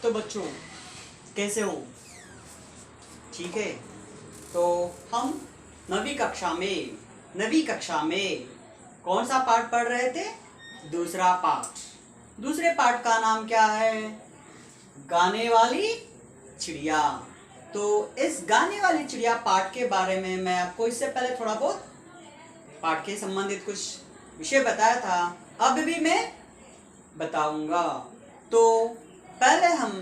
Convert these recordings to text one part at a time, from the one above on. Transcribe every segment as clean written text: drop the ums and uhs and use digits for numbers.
तो बच्चों कैसे हो? ठीक है। तो हम नवी कक्षा में कौन सा पाठ पढ़ रहे थे? दूसरा पाठ। दूसरे पाठ का नाम क्या है? गाने वाली चिड़िया। तो इस गाने वाली चिड़िया पाठ के बारे में मैं आपको इससे पहले थोड़ा बहुत पाठ के संबंधित कुछ विषय बताया था, अब भी मैं बताऊंगा। तो पहले हम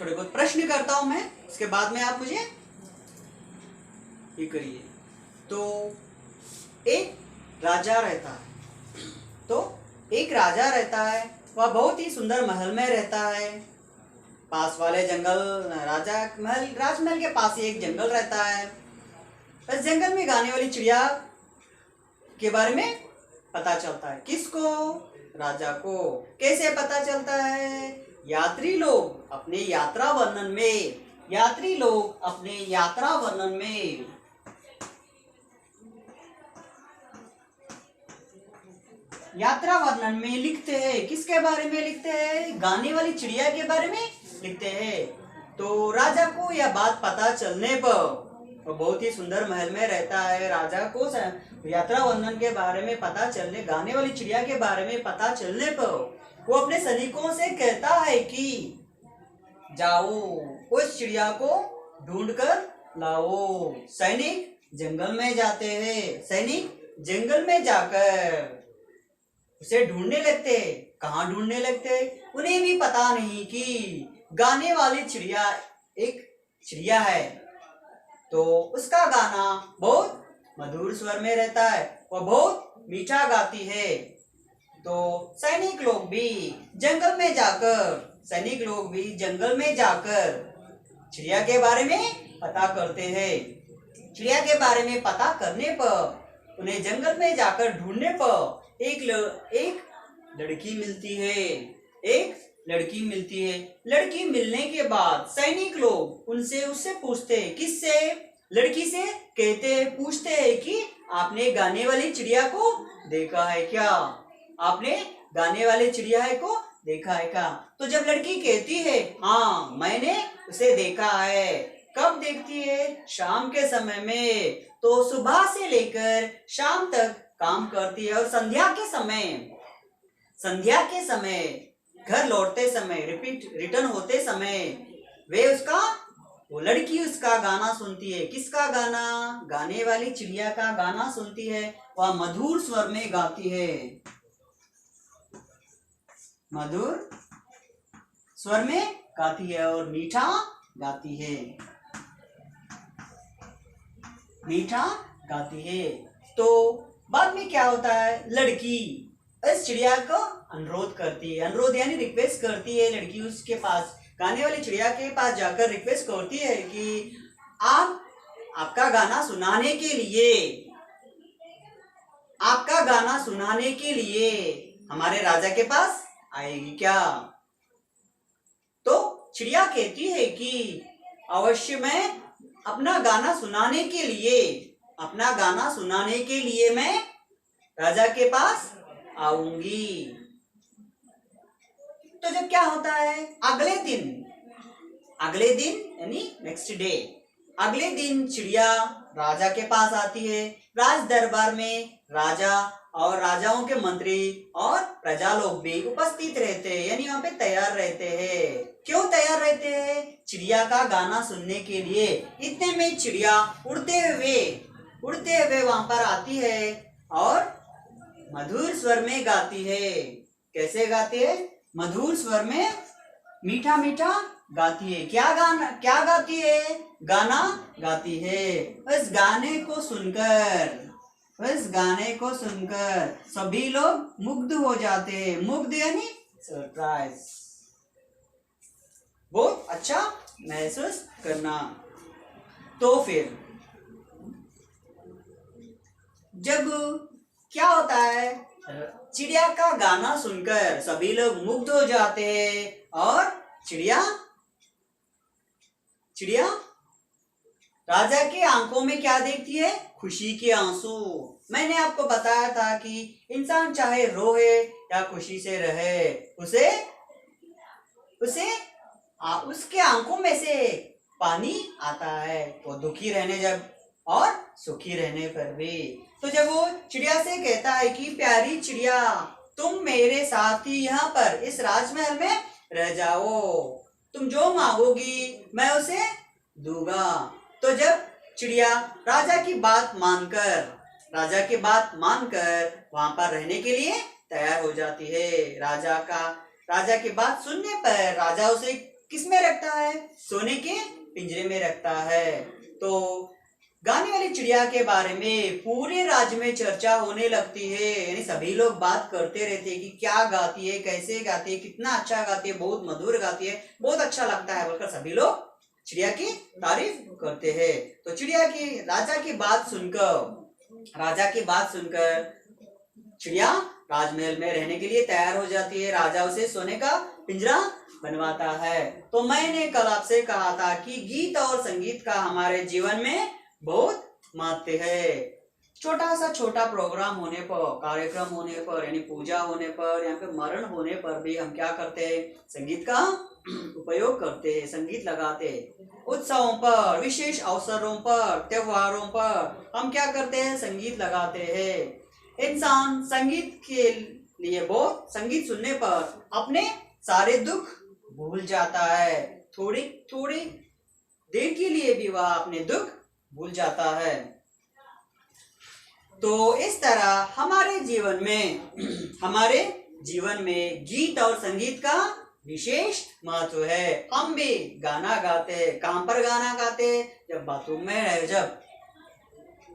थोड़े बहुत प्रश्न करता हूं मैं, उसके बाद में आप मुझे ये करिए। तो एक राजा रहता है। तो एक राजा रहता है, वह बहुत ही सुंदर महल में रहता है। पास वाले जंगल, राजमहल के पास ही एक जंगल रहता है। इस जंगल में गाने वाली चिड़िया के बारे में पता चलता है। किसको? राजा को। कैसे पता चलता है? यात्री लोग अपने यात्रा वर्णन में लिखते हैं। किसके बारे में लिखते हैं? गाने वाली चिड़िया के बारे में लिखते हैं। तो राजा को यह बात पता चलने पर, वो बहुत ही सुंदर महल में रहता है, राजा को यात्रा वर्णन के बारे में पता चलने, गाने वाली चिड़िया के बारे में पता चलने पर वो अपने सैनिकों से कहता है कि जाओ उस चिड़िया को ढूंढ कर लाओ। सैनिक जंगल में जाते हैं। सैनिक जंगल में जाकर उसे ढूंढने लगते। कहाँ ढूंढने लगते? उन्हें भी पता नहीं कि गाने वाली चिड़िया एक चिड़िया है। तो उसका गाना बहुत मधुर स्वर में रहता है, वह बहुत मीठा गाती है। तो सैनिक लोग भी जंगल में जाकर चिड़िया के बारे में पता करते हैं। चिड़िया के बारे में पता करने पर, उन्हें जंगल में जाकर ढूंढने पर एक लड़की मिलती है। लड़की मिलने के बाद सैनिक लोग उससे पूछते हैं। किससे? लड़की से पूछते हैं कि आपने गाने वाली चिड़िया को देखा है क्या? आपने गाने वाले चिड़िया को देखा है क्या? तो जब लड़की कहती है हाँ मैंने उसे देखा है। कब देखती है? शाम के समय में। तो सुबह से लेकर शाम तक काम करती है और संध्या के समय घर लौटते समय, रिटर्न होते समय वो लड़की उसका गाना सुनती है। किसका गाना? गाने वाली चिड़िया का गाना सुनती है। वह मधुर स्वर में गाती है। मधुर स्वर में गाती है और मीठा गाती है। तो बाद में क्या होता है? लड़की इस चिड़िया को अनुरोध करती है। अनुरोध यानी रिक्वेस्ट करती है। लड़की उसके पास, गाने वाली चिड़िया के पास जाकर रिक्वेस्ट करती है कि आपका गाना सुनाने के लिए हमारे राजा के पास आएगी क्या? तो चिड़िया कहती है कि अवश्य मैं अपना गाना सुनाने के लिए मैं राजा के पास आऊंगी। तो जब क्या होता है? अगले दिन यानी नेक्स्ट डे, अगले दिन चिड़िया राजा के पास आती है। राज दरबार में राजा और राजाओं के मंत्री और प्रजा लोग भी उपस्थित रहते हैं, यानी वहां पे तैयार रहते हैं। क्यों तैयार रहते हैं? चिड़िया का गाना सुनने के लिए। इतने में चिड़िया उड़ते हुए वहां पर आती है और मधुर स्वर में गाती है। कैसे गाती है? मधुर स्वर में मीठा गाती है। क्या गाती है? गाना गाती है। इस गाने को सुनकर सभी लोग मुग्ध हो जाते हैं। मुग्ध यानी सरप्राइज, बहुत अच्छा महसूस करना। तो फिर जब क्या होता है? चिड़िया का गाना सुनकर सभी लोग मुग्ध हो जाते हैं और चिड़िया राजा की आंखों में क्या देखती है? खुशी के आंसू। मैंने आपको बताया था कि इंसान चाहे रोए या खुशी से रहे, उसे उसे उसके आंखों में से पानी आता है, वो दुखी रहने जब और सुखी रहने पर भी। तो जब वो चिड़िया से कहता है कि प्यारी चिड़िया, तुम मेरे साथ ही यहाँ पर इस राजमहल में रह जाओ, तुम जो मांगोगी मैं उसे दूंगा। तो जब चिड़िया राजा की बात मानकर वहां पर रहने के लिए तैयार हो जाती है। राजा की बात सुनने पर राजा उसे किस में रखता है? सोने के पिंजरे में रखता है। तो गाने वाली चिड़िया के बारे में पूरे राज्य में चर्चा होने लगती है, यानी सभी लोग बात करते रहते हैं कि क्या गाती है, कैसे गाती है, कितना अच्छा गाती है, बहुत मधुर गाती है, बहुत अच्छा लगता है बोलकर सभी लोग चिड़िया की तारीफ करते हैं। तो राजा की बात सुनकर चिड़िया राजमहल में रहने के लिए तैयार हो जाती है। राजा उसे सोने का पिंजरा बनवाता है। तो मैंने कल आपसे कहा था कि गीत और संगीत का हमारे जीवन में बहुत महत्व है। छोटा प्रोग्राम होने पर, कार्यक्रम होने पर, यानी पूजा होने पर, यहाँ पे मरण होने पर भी हम क्या करते हैं? संगीत का उपयोग करते हैं, संगीत लगाते हैं। उत्सवों पर, विशेष अवसरों पर, त्योहारों पर हम क्या करते हैं? संगीत लगाते हैं। इंसान संगीत सुनने पर अपने सारे दुख भूल जाता है, थोड़ी थोड़ी देर के लिए भी वह अपने दुख भूल जाता है। तो इस तरह हमारे जीवन में गीत और संगीत का विशेष महत्व है। हम भी गाना गाते हैं। कहाँ पर गाना गाते? जब बाथरूम में है, जब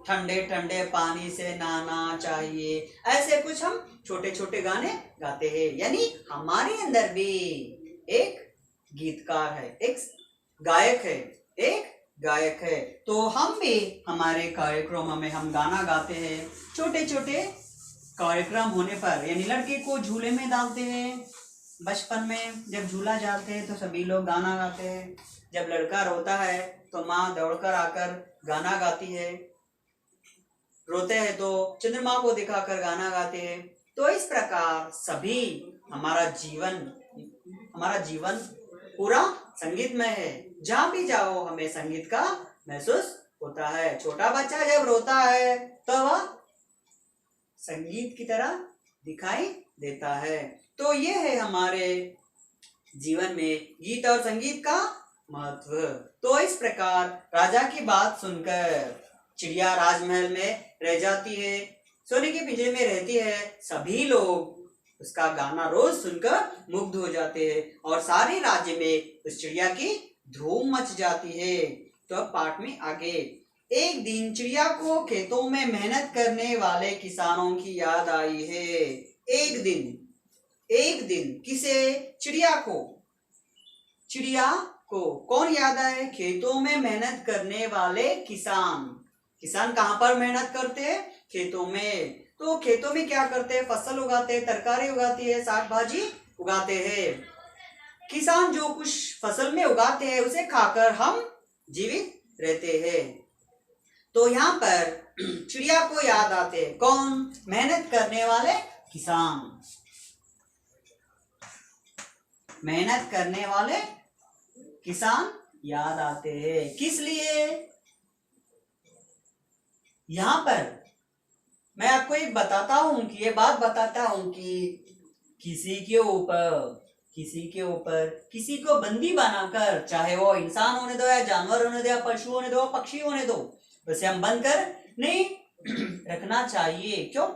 ठंडे ठंडे पानी से नहाना चाहिए, ऐसे कुछ हम छोटे छोटे गाने गाते हैं। यानी हमारे अंदर भी एक गीतकार है, एक गायक है। तो हम भी हमारे कार्यक्रम में हम गाना गाते हैं। छोटे छोटे कार्यक्रम होने पर, यानी लड़के को झूले में डालते हैं। बचपन में जब झूला जाते हैं तो सभी लोग गाना गाते हैं। जब लड़का रोता है तो माँ दौड़कर आकर गाना गाती है। रोते हैं तो चंद्रमा को दिखाकर गाना गाते हैं। तो इस प्रकार सभी हमारा जीवन पूरा संगीतमय है। जहाँ भी जाओ हमें संगीत का महसूस होता है। छोटा बच्चा जब रोता है तो वह संगीत की तरह दिखाई देता है। तो ये है हमारे जीवन में गीत और संगीत का महत्व। तो इस प्रकार राजा की बात सुनकर चिड़िया राजमहल में रह जाती है, सोने के पिंजरे में रहती है। सभी लोग उसका गाना रोज सुनकर मुग्ध हो जाते हैं और सारे राज्य में उस चिड़िया की धूम मच जाती है। तो अब पाठ में आगे, एक दिन चिड़िया को खेतों में मेहनत करने वाले किसानों की याद आई है। एक दिन किसे? चिड़िया को कौन याद आए? खेतों में मेहनत करने वाले किसान कहाँ पर मेहनत करते हैं? खेतों में। तो खेतों में क्या करते हैं? फसल उगाते हैं, तरकारी उगाती है, साग भाजी उगाते हैं। किसान जो कुछ फसल में उगाते हैं उसे खाकर हम जीवित रहते हैं। तो यहाँ पर चिड़िया को याद आते हैं कौन? मेहनत करने वाले किसान। मेहनत करने वाले किसान याद आते हैं। किस लिए? यहाँ पर मैं आपको ये बताता हूँ कि किसी को बंदी बनाकर, चाहे वो इंसान होने दो या जानवर होने दो या पशु होने दो, पक्षी होने दो, वैसे हम बंद कर नहीं रखना चाहिए। क्यों?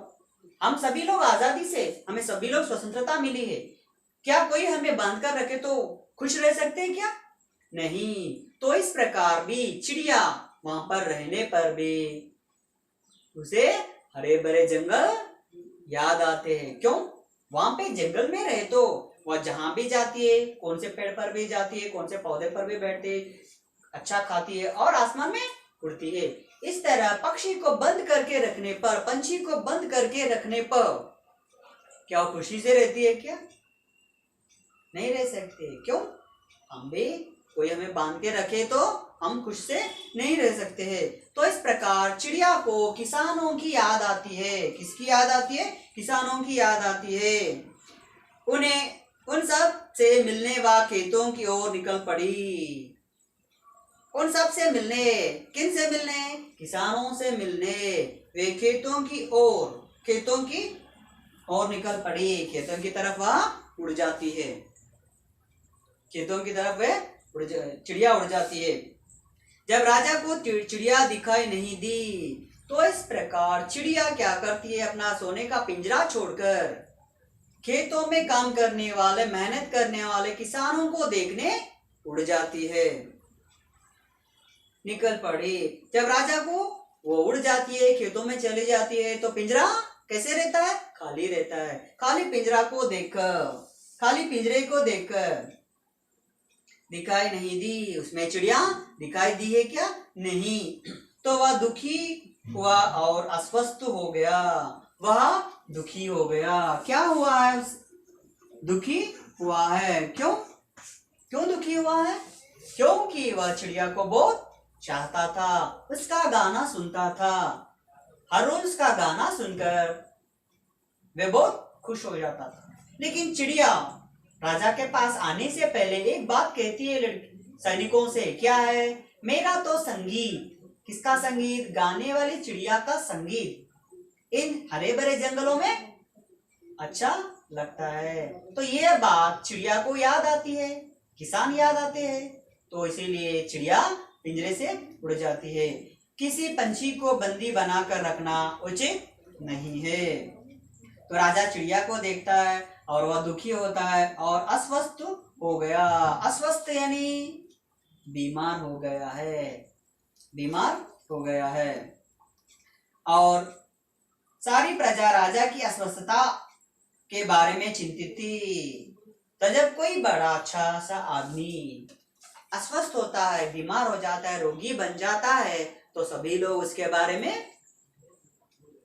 हम सभी लोग आजादी से, हमें सभी लोग स्वतंत्रता मिली है। क्या कोई हमें बांध कर रखे तो खुश रह सकते हैं क्या? नहीं। तो इस प्रकार भी चिड़िया वहां पर रहने पर भी उसे हरे भरे जंगल याद आते हैं। क्यों? वहां पे जंगल में रहे तो वह जहां भी जाती है, कौन से पेड़ पर भी जाती है, कौन से पौधे पर भी बैठती है, अच्छा खाती है और आसमान में उड़ती है। इस तरह पंछी को बंद करके रखने पर क्या वो खुशी से रहती है क्या? नहीं रह सकते। क्यों? हम भी कोई हमें बांध के रखे तो हम खुश से नहीं रह सकते हैं। तो इस प्रकार चिड़िया को किसानों की याद आती है। किसकी याद आती है? किसानों की याद आती है। उन सब से मिलने वह खेतों की ओर निकल पड़ी। कौन सबसे मिलने? किन से मिलने? किसानों से मिलने। वे खेतों की ओर निकल पड़ी। खेतों की तरफ वह उड़ जाती है। खेतों की तरफ वे चिड़िया उड़ जाती है। जब राजा को चिड़िया दिखाई नहीं दी तो इस प्रकार चिड़िया क्या करती है, अपना सोने का पिंजरा छोड़कर खेतों में काम करने वाले, मेहनत करने वाले किसानों को देखने उड़ जाती है, निकल पड़ी। जब राजा को वो उड़ जाती है, खेतों में चली जाती है, तो पिंजरा कैसे रहता है? खाली रहता है। खाली पिंजरे को देखकर दिखाई नहीं दी। उसमें चिड़िया दिखाई दी है क्या? नहीं। तो वह दुखी हुआ और अस्वस्थ हो गया। वह दुखी हो गया। क्या हुआ है? दुखी हुआ है। क्यों दुखी हुआ है? क्योंकि वह चिड़िया को बहुत चाहता था, उसका गाना सुनता था। हर रोज उसका गाना सुनकर वे बहुत खुश हो जाता था। लेकिन चिड़िया राजा के पास आने से पहले एक बात कहती है सैनिकों से। क्या है? मेरा तो संगीत। किसका संगीत? गाने वाली चिड़िया का संगीत इन हरे भरे जंगलों में अच्छा लगता है। तो ये बात चिड़िया को याद आती है, किसान याद आते हैं, तो इसीलिए चिड़िया पिंजरे से उड़ जाती है। किसी पंछी को बंदी बनाकर रखना उचित नहीं है। तो राजा चिड़िया को देखता है और वह दुखी होता है और अस्वस्थ हो गया। अस्वस्थ यानी बीमार हो गया है। और सारी प्रजा राजा की अस्वस्थता के बारे में चिंतित थी। तो जब कोई बड़ा अच्छा सा आदमी अस्वस्थ होता है, बीमार हो जाता है, रोगी बन जाता है, तो सभी लोग उसके बारे में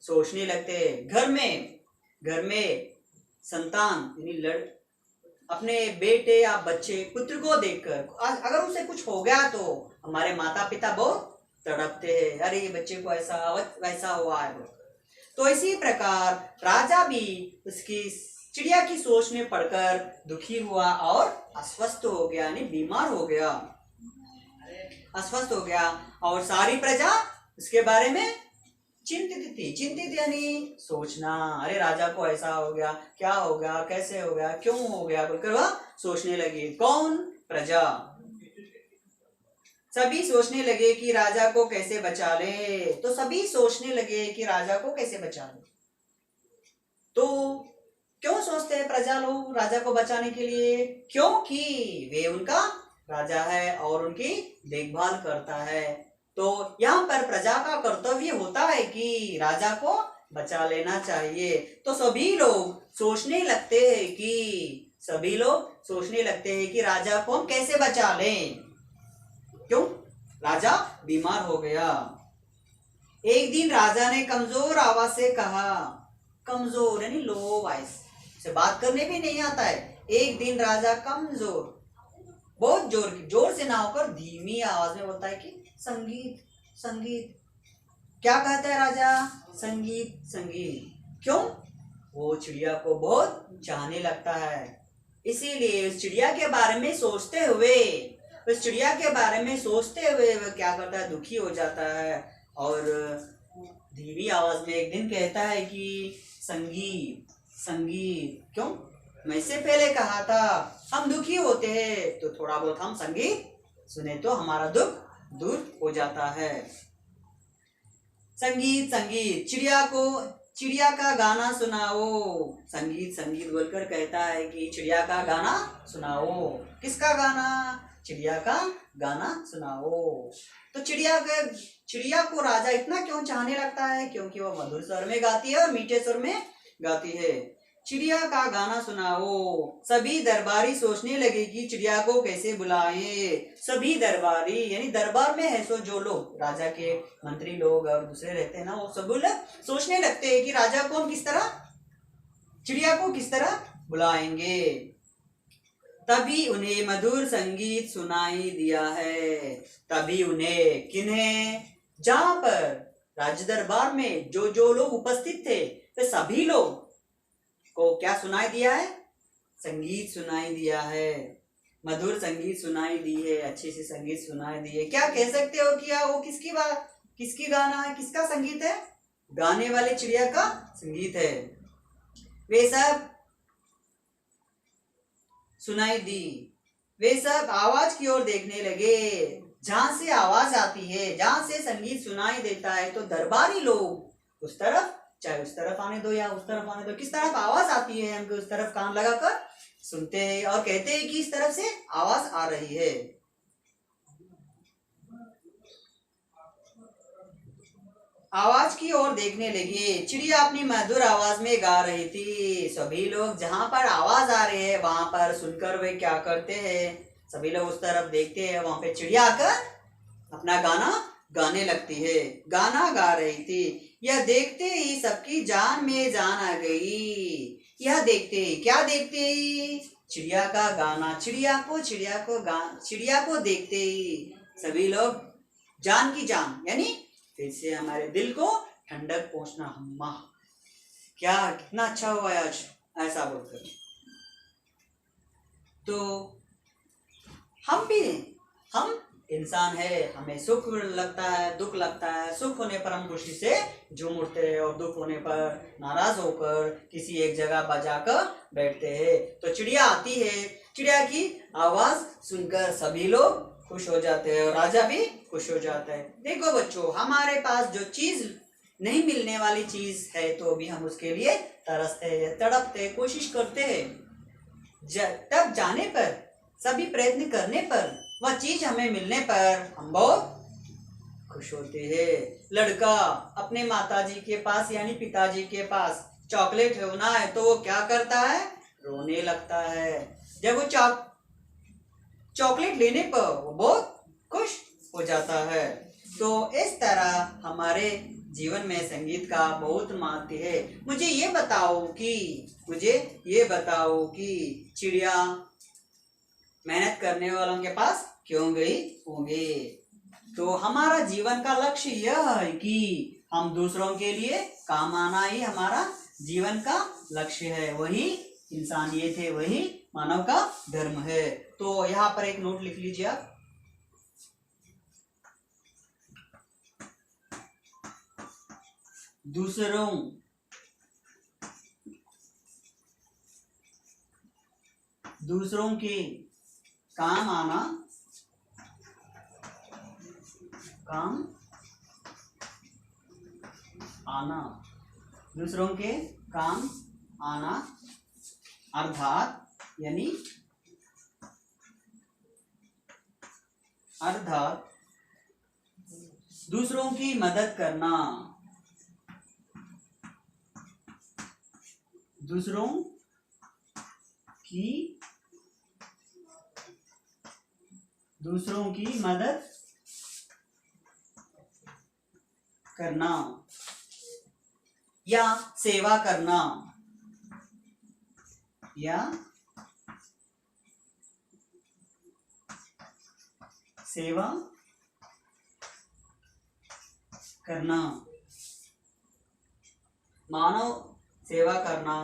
सोचने लगते हैं। घर में संतान यानी अपने बेटे या बच्चे, पुत्र को देखकर अगर उसे कुछ हो गया तो हमारे माता पिता बहुत तड़पते हैं, अरे ये बच्चे को ऐसा वैसा हुआ है। तो इसी प्रकार राजा भी उसकी चिड़िया की सोच में पड़कर दुखी हुआ और अस्वस्थ हो गया, यानी बीमार हो गया, अस्वस्थ हो गया। और सारी प्रजा उसके बारे में चिंतित थी। चिंतित यानी सोचना, अरे राजा को ऐसा हो गया, क्या हो गया, कैसे हो गया, क्यों हो गया, बोलकर वह सोचने लगी। कौन? प्रजा। सभी सोचने लगे कि राजा को कैसे बचा ले। तो सभी सोचने लगे कि राजा को कैसे बचा ले। तो क्यों सोचते हैं प्रजा लोग राजा को बचाने के लिए? क्योंकि वे उनका राजा है और उनकी देखभाल करता है। तो यहाँ पर प्रजा का कर्तव्य होता है कि राजा को बचा लेना चाहिए। तो सभी लोग सोचने लगते हैं कि राजा को हम कैसे बचा लें। क्यों? राजा बीमार हो गया। एक दिन राजा ने कमजोर आवाज से कहा, कमजोर यानी लो वॉइस से बात करने भी नहीं आता है। एक दिन राजा कमजोर, बहुत जोर से ना होकर धीमी आवाज में बोलता है कि संगीत संगीत। क्या कहता है राजा? संगीत संगीत। क्यों? वो चिड़िया को बहुत चाहने लगता है, इसीलिए उस चिड़िया के बारे में सोचते हुए वह क्या करता है? दुखी हो जाता है और धीमी आवाज में एक दिन कहता है कि संगीत संगीत। क्यों? मैं इससे पहले कहा था हम दुखी होते हैं तो थोड़ा बहुत हम संगीत सुने तो हमारा दुख दूर हो जाता है। संगीत संगीत, चिड़िया का गाना सुनाओ। संगीत संगीत बोलकर कहता है कि चिड़िया का गाना सुनाओ। किसका गाना? चिड़िया का गाना सुनाओ। तो चिड़िया को राजा इतना क्यों चाहने लगता है? क्योंकि वो मधुर स्वर में गाती है और मीठे स्वर में गाती है। चिड़िया का गाना सुनाओ। सभी दरबारी सोचने लगे कि चिड़िया को कैसे बुलाएं। सभी दरबारी यानी दरबार में है सो जो लोग राजा के मंत्री लोग और दूसरे रहते हैं ना, वो सब लोग सोचने लगते हैं कि राजा को हम चिड़िया को किस तरह बुलाएंगे। तभी उन्हें मधुर संगीत सुनाई दिया है। तभी उन्हें किन्हें? जहां पर राज दरबार में जो लोग उपस्थित थे वे सभी लोग को क्या सुनाई दिया है? संगीत सुनाई दिया है, मधुर संगीत सुनाई दी है, अच्छी सी संगीत सुनाई दी है। क्या कह सकते हो कि वो किसकी बात, किसकी गाना है, किसका संगीत है? गाने वाले चिड़िया का संगीत है। वे सब सुनाई दी, वे सब आवाज की ओर देखने लगे। जहां से आवाज आती है, जहां से संगीत सुनाई देता है, तो दरबारी लोग उस तरफ, चाहे उस तरफ आने दो या उस तरफ आने दो, किस तरफ आवाज आती है हमको उस तरफ कान लगाकर सुनते हैं और कहते हैं कि इस तरफ से आवाज आ रही है। आवाज की ओर देखने लगे। चिड़िया अपनी मधुर आवाज में गा रही थी। सभी लोग जहां पर आवाज आ रही है वहां पर सुनकर वे क्या करते हैं, सभी लोग उस तरफ देखते हैं। वहां पे चिड़िया आकर अपना गाना गाने लगती है, गाना गा रही थी। यह देखते ही सबकी जान में जान आ गई। यह देखते ही, क्या देखते ही? चिड़िया का गाना, चिड़िया को देखते ही सभी लोग जान की जान, यानी फिर से हमारे दिल को ठंडक पहुंचना। अम्मा क्या कितना अच्छा हुआ आज ऐसा बोलकर। तो हम इंसान है, हमें सुख लगता है, दुख लगता है। सुख होने पर हम खुशी से झूम उठते हैं और दुख होने पर नाराज होकर किसी एक जगह बजाकर बैठते हैं। तो चिड़िया आती है, चिड़िया की आवाज सुनकर सभी लोग खुश हो जाते हैं और राजा भी खुश हो जाता है। देखो बच्चों, हमारे पास जो चीज नहीं मिलने वाली चीज है तो भी हम उसके लिए तरसते हैं, तड़पते, कोशिश करते हैं। तब जाने पर, सभी प्रयत्न करने पर, वह चीज हमें मिलने पर हम बहुत खुश होते हैं। लड़का अपने माताजी के पास यानी पिताजी के पास चॉकलेट होना है तो वो क्या करता है? रोने लगता है। जब वो चॉकलेट लेने पर वो बहुत खुश हो जाता है। तो इस तरह हमारे जीवन में संगीत का बहुत महत्व है। मुझे ये बताओ कि चिड़िया मेहनत करने वालों के पास क्यों गई होंगे? तो हमारा जीवन का लक्ष्य यह है कि हम दूसरों के लिए काम आना ही हमारा जीवन का लक्ष्य है। वही इंसानियत है, वही मानव का धर्म है। तो यहाँ पर एक नोट लिख लीजिए आप। दूसरों के काम आना, दूसरों के काम आना अर्थात दूसरों की मदद करना, दूसरों की मदद करना या सेवा करना, मानव सेवा करना।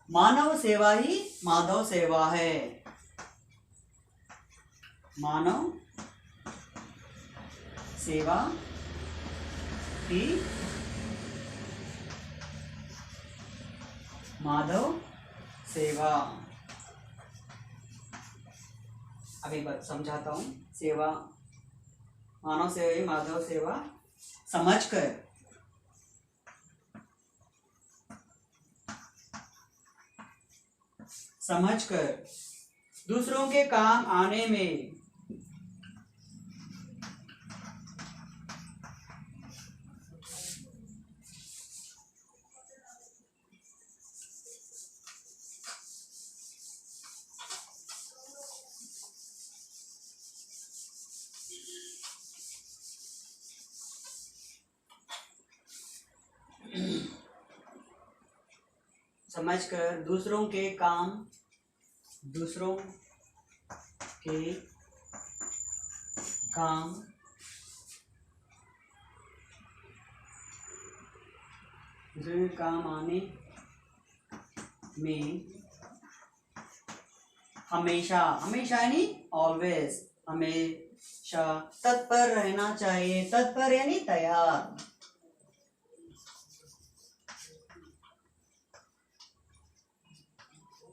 मानव सेवा ही माधव सेवा है। मानव सेवा ही माधव सेवा। अभी बात समझाता हूँ। सेवा, मानव सेवा ही माधव सेवा। समझकर दूसरों के काम आने में दूसरों के काम आने में हमेशा, हमेशा यानी ऑलवेज, हमेशा तत्पर रहना चाहिए। तत्पर यानी तैयार।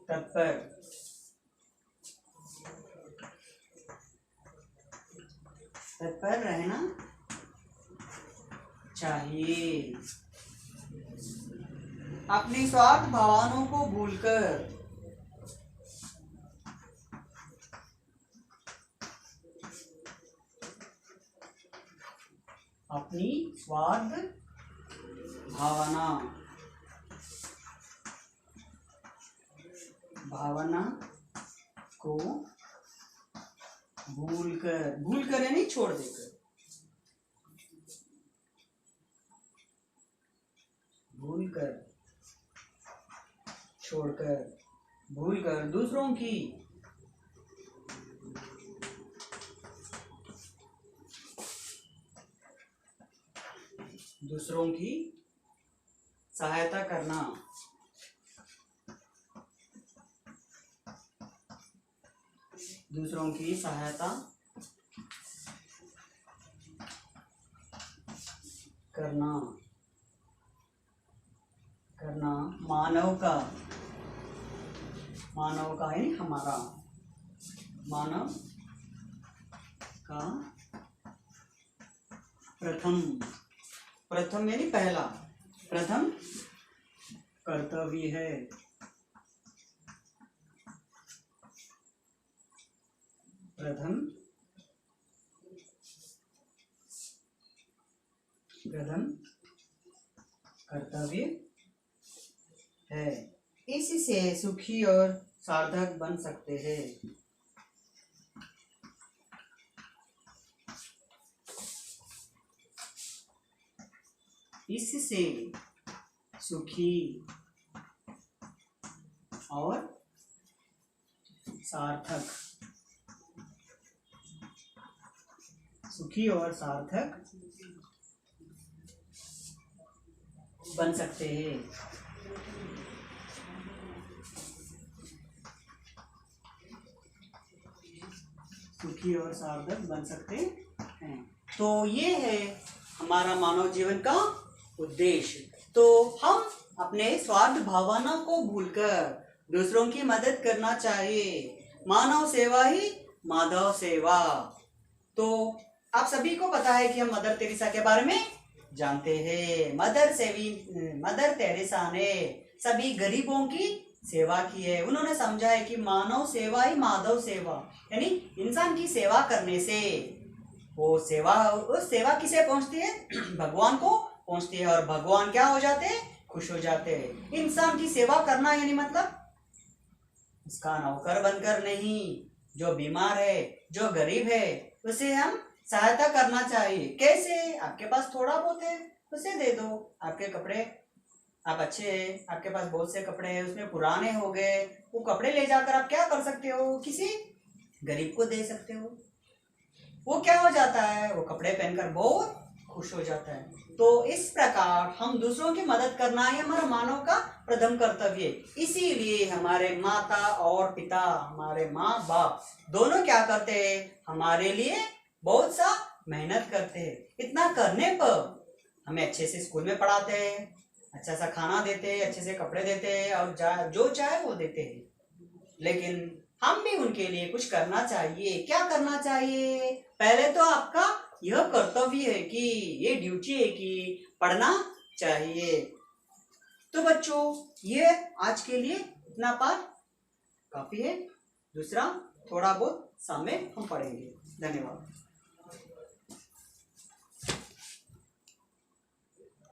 तत्पर, तत्पर रहना चाहिए। अपनी स्वार्थ भावनाओं को भूलकर, अपनी स्वार्थ भावना को भूलकर, भूलकर यानी छोड़ देकर, भूलकर, छोड़कर, भूलकर दूसरों की सहायता करना, दूसरों की सहायता करना, मानव का, मानव का यानी हमारा, मानव का प्रथम, प्रथम यानी पहला, प्रथम कर्तव्य है। प्रथम कर्तव्य है। इससे सुखी और सार्थक बन सकते हैं। इससे सुखी और सार्थक, सुखी और सार्थक बन सकते हैं। सुखी और सार्थक बन सकते हैं। तो ये है हमारा मानव जीवन का उद्देश्य। तो हम अपने स्वार्थ भावना को भूलकर दूसरों की मदद करना चाहिए। मानव सेवा ही माधव सेवा। तो आप सभी को पता है कि हम मदर तेरेसा के बारे में जानते हैं। मदर तेरेसा ने सभी गरीबों की सेवा की है। उन्होंने समझा है कि मानव सेवा ही माधव सेवा, यानी इंसान की सेवा करने से वो सेवा, उस सेवा किसे पहुंचती है? भगवान को पहुंचती है। और भगवान क्या हो जाते हैं? खुश हो जाते हैं। इंसान की सेवा करना यानी मतलब उसका नौकर बनकर नहीं, जो बीमार है, जो गरीब है, उसे हम सहायता करना चाहिए। कैसे? आपके पास थोड़ा बहुत है उसे दे दो। आपके कपड़े, आप अच्छे हैं, आपके पास बहुत से कपड़े हैं, उसमें पुराने हो गए, वो कपड़े ले जाकर आप क्या कर सकते हो? किसी गरीब को दे सकते हो। वो क्या हो जाता है? वो कपड़े पहनकर बहुत खुश हो जाता है। तो इस प्रकार हम दूसरों की मदद करना है हमारा मानव का प्रथम कर्तव्य। इसीलिए हमारे माता और पिता, हमारे माँ बाप दोनों क्या करते हैं? हमारे लिए बहुत सा मेहनत करते हैं। इतना करने पर हमें अच्छे से स्कूल में पढ़ाते हैं, अच्छा सा खाना देते हैं, अच्छे से कपड़े देते हैं और जो चाहे वो देते हैं। लेकिन हम भी उनके लिए कुछ करना चाहिए। क्या करना चाहिए? पहले तो आपका यह कर्तव्य है कि ये ड्यूटी है कि पढ़ना चाहिए। तो बच्चों, ये आज के लिए इतना पाठ काफी है। दूसरा थोड़ा बहुत सामने हम पढ़ेंगे। धन्यवाद।